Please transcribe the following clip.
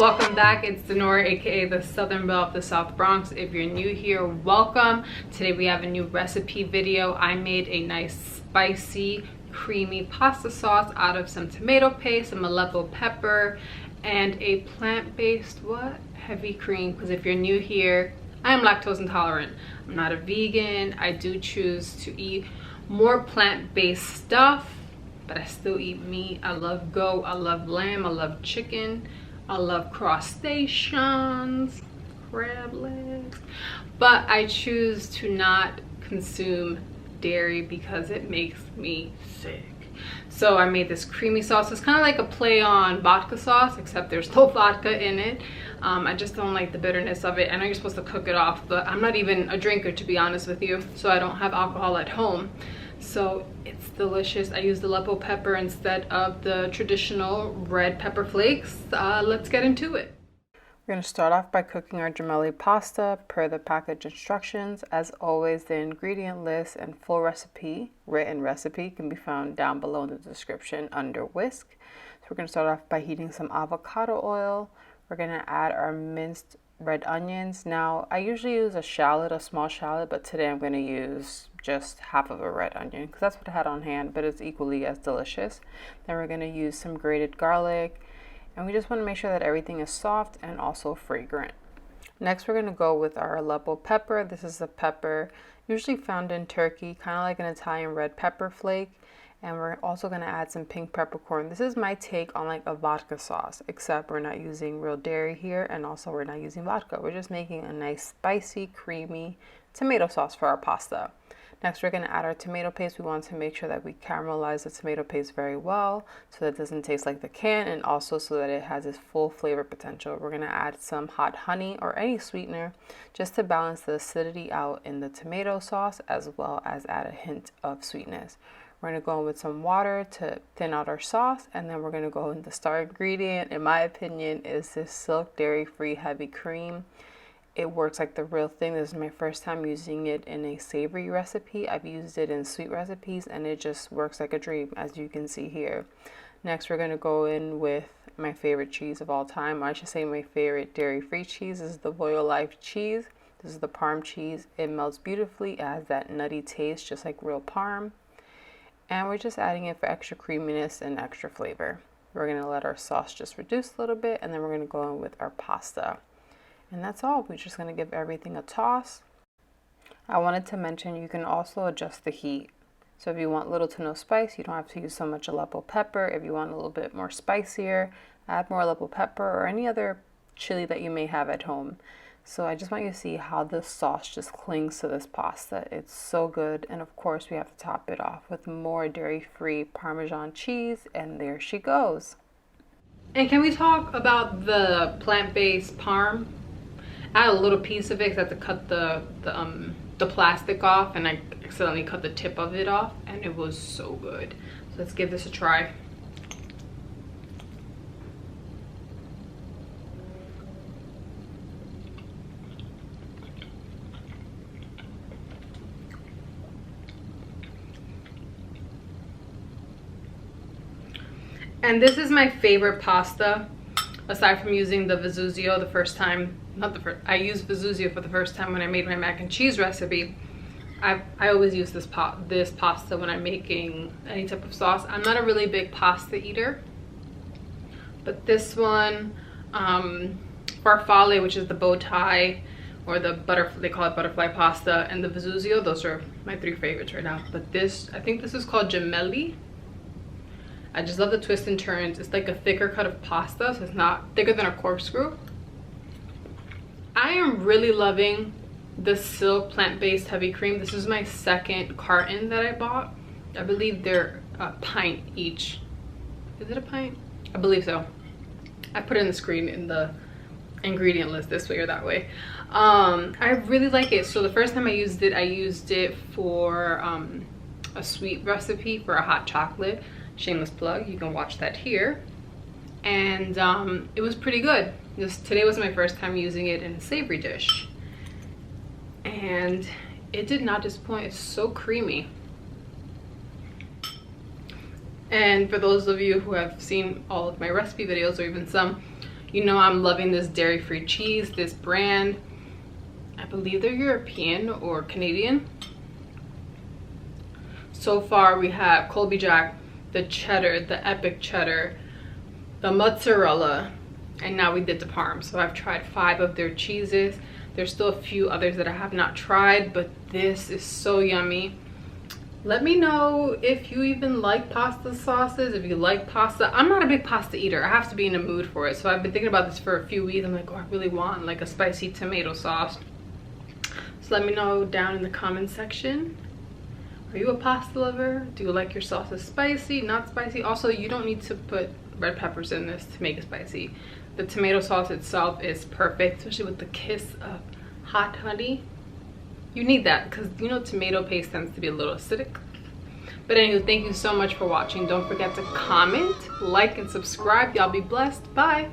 Welcome back. It's Dinorah, aka the Southern Belle of the South Bronx. If you're new here, welcome. Today we have a new recipe video. I made a nice spicy creamy pasta sauce out of some tomato paste, some Aleppo pepper, and a plant-based heavy cream, because if you're new here, I am lactose intolerant. I'm not a vegan. I do choose to eat more plant-based stuff, but I still eat meat. I love goat, I love lamb, I love chicken, I love crustaceans, crab legs, but I choose to not consume dairy because it makes me sick. So I made this creamy sauce. It's kind of like a play on vodka sauce, except there's no vodka in it. I just don't like the bitterness of it. I know you're supposed to cook it off, but I'm not even a drinker, to be honest with you, so I don't have alcohol at home. So it's delicious. I used Aleppo pepper instead of the traditional red pepper flakes. Let's get into it. We're going to start off by cooking our gemelli pasta per the package instructions. As always, the ingredient list and full recipe, written recipe, can be found down below in the description under whisk. So we're going to start off by heating some avocado oil. We're going to add our minced red onions. Now, I usually use a small shallot, but today I'm going to use just half of a red onion because that's what I had on hand, but it's equally as delicious. Then we're going to use some grated garlic, and we just want to make sure that everything is soft and also fragrant. Next, we're going to go with our Aleppo pepper. This is a pepper usually found in Turkey, kind of like an Italian red pepper flake. And we're also going to add some pink peppercorn. This is my take on like a vodka sauce, except we're not using real dairy here, and also we're not using vodka. We're just making a nice spicy, creamy tomato sauce for our pasta. Next, we're going to add our tomato paste. We want to make sure that we caramelize the tomato paste very well so that it doesn't taste like the can, and also so that it has its full flavor potential. We're going to add some hot honey or any sweetener just to balance the acidity out in the tomato sauce, as well as add a hint of sweetness. We're going to go in with some water to thin out our sauce, and then we're going to go in the star ingredient, in my opinion, is this silk dairy-free heavy cream. It works like the real thing. This is my first time using it in a savory recipe. I've used it in sweet recipes, and it just works like a dream, as you can see here. Next, we're going to go in with my favorite cheese of all time. Or I should say my favorite dairy-free cheese. This is the Royal Life cheese. This is the Parm cheese. It melts beautifully. It has that nutty taste, just like real Parm. And we're just adding it for extra creaminess and extra flavor. We're going to let our sauce just reduce a little bit, and then we're going to go in with our pasta. And that's all. We're just going to give everything a toss. I wanted to mention you can also adjust the heat. So if you want little to no spice, you don't have to use so much Aleppo pepper. If you want a little bit more spicier, add more Aleppo pepper or any other chili that you may have at home. So I just want you to see how the sauce just clings to this pasta. It's so good. And of course, we have to top it off with more dairy-free Parmesan cheese. And there she goes. And can we talk about the plant-based parm? I had a little piece of it because I had to cut the plastic off, and I accidentally cut the tip of it off, and it was so good. So let's give this a try. And this is my favorite pasta, aside from using the Vesuvio the first time. I used Vesuvio for the first time when I made my mac and cheese recipe. I always use this pasta when I'm making any type of sauce. I'm not a really big pasta eater, but this one, farfalle, which is the bow tie, or the they call it butterfly pasta, and the Vesuvio, those are my three favorites right now. But this, I think this is called gemelli. I just love the twists and turns. It's like a thicker cut of pasta, so it's not thicker than a corkscrew. I am really loving the silk plant-based heavy cream. This is my second carton that I bought. I believe they're a pint each. Is it a pint? I believe so. I put it in the screen in the ingredient list this way or that way. I really like it. So the first time I used it for a sweet recipe for a hot chocolate. Shameless plug, you can watch that here. And it was pretty good. Today was my first time using it in a savory dish, and it did not disappoint. It's so creamy. And for those of you who have seen all of my recipe videos, or even some, You know I'm loving this dairy-free cheese. This brand, I believe they're European or Canadian. So far we have Colby Jack, the cheddar, the epic cheddar, the mozzarella, and now we did the parm. So I've tried 5 of their cheeses. There's still a few others that I have not tried, but this is so yummy. Let me know if you even like pasta sauces, if you like pasta. I'm not a big pasta eater. I have to be in the mood for it. So I've been thinking about this for a few weeks. I'm like, oh, I really want like a spicy tomato sauce. So let me know down in the comment section. Are you a pasta lover? Do you like your sauces spicy, not spicy? Also, you don't need to put red peppers in this to make it spicy. The tomato sauce itself is perfect, especially with the kiss of hot honey. You need that because, you know, tomato paste tends to be a little acidic. But anyway, thank you so much for watching. Don't forget to comment, like, and subscribe. Y'all be blessed. Bye.